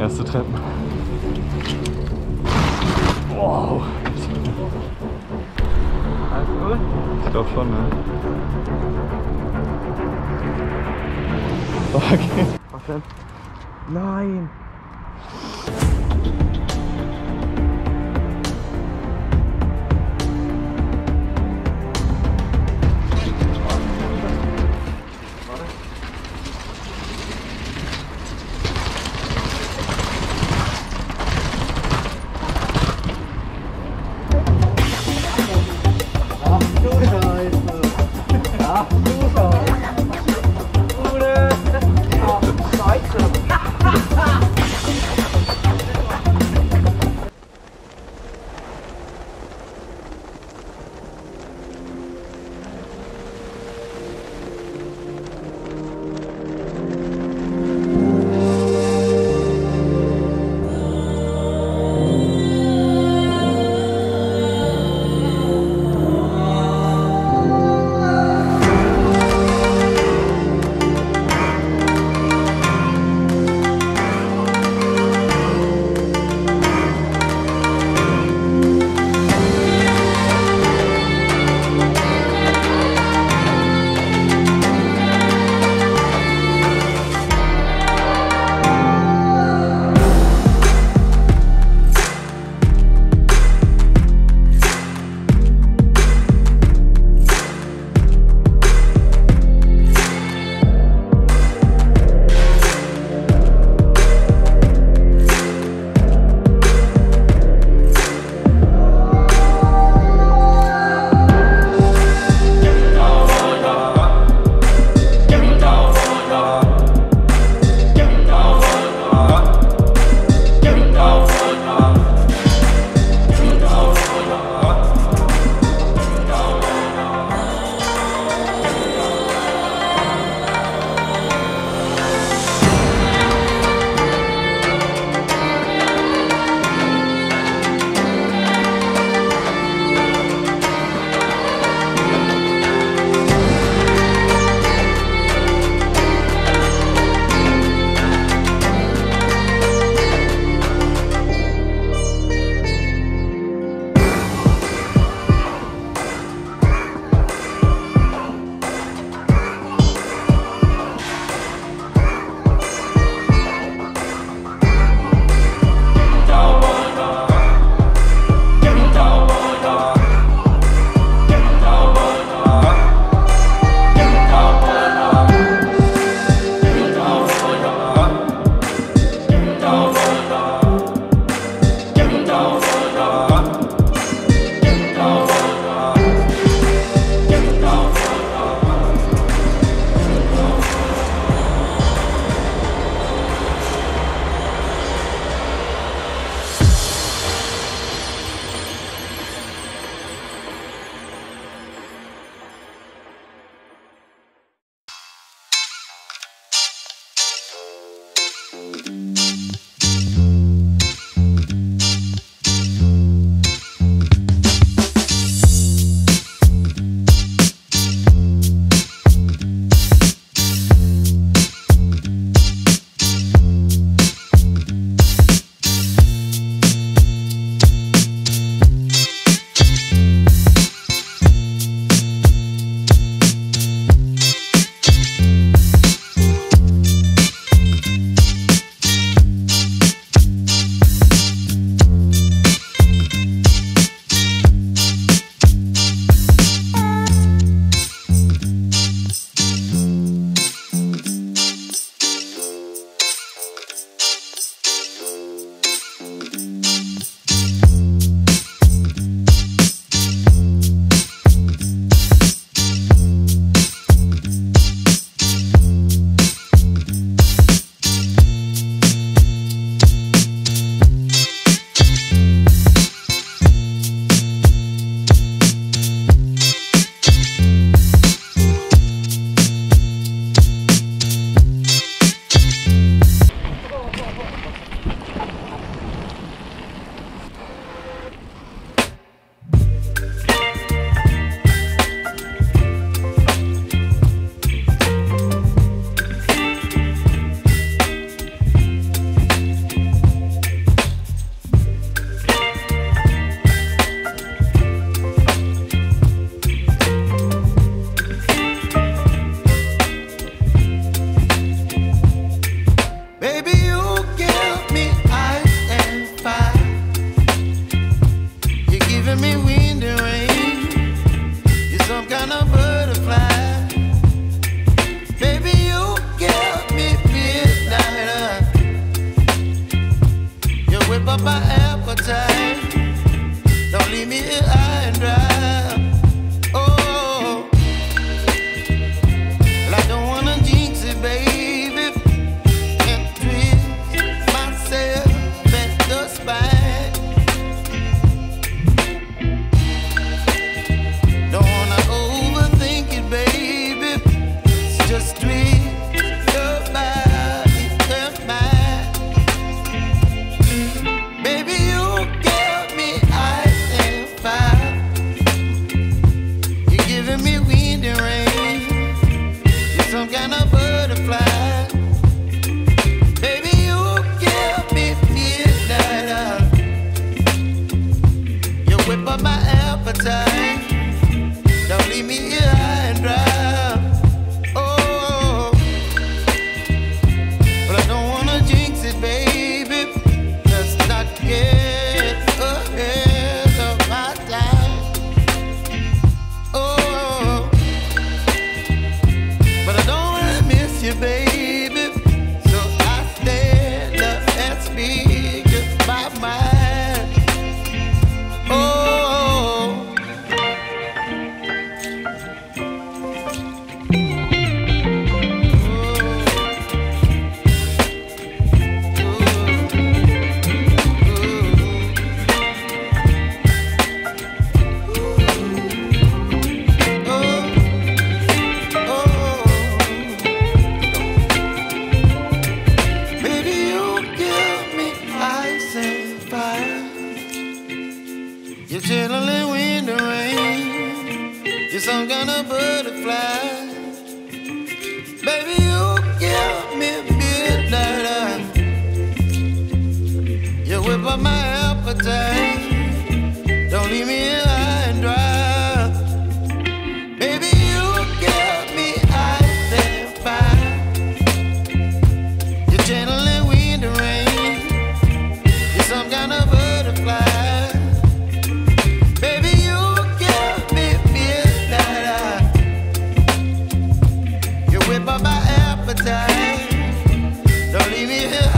erste Treppen. Wow. Alles gut? Ich glaube schon, ne? Okay. Was denn? Nein! some kind of butterfly. Baby, you give me midnight. You whip up my appetite. Don't leave me here high and dry. Oh, but I don't wanna jinx it, baby. Let's not get ahead of my time. Oh, but I don't wanna miss you, baby. So I stand up and speak just my mind. Oh. You're chilling in the rain. You're some kind of butterfly. Baby, you give me midnight. You whip up my appetite. Don't leave me here high and dry. Baby, you give me ice and fire. You're channeling wind and rain. You're some kind of butterfly. Whip up my appetite. Don't leave me here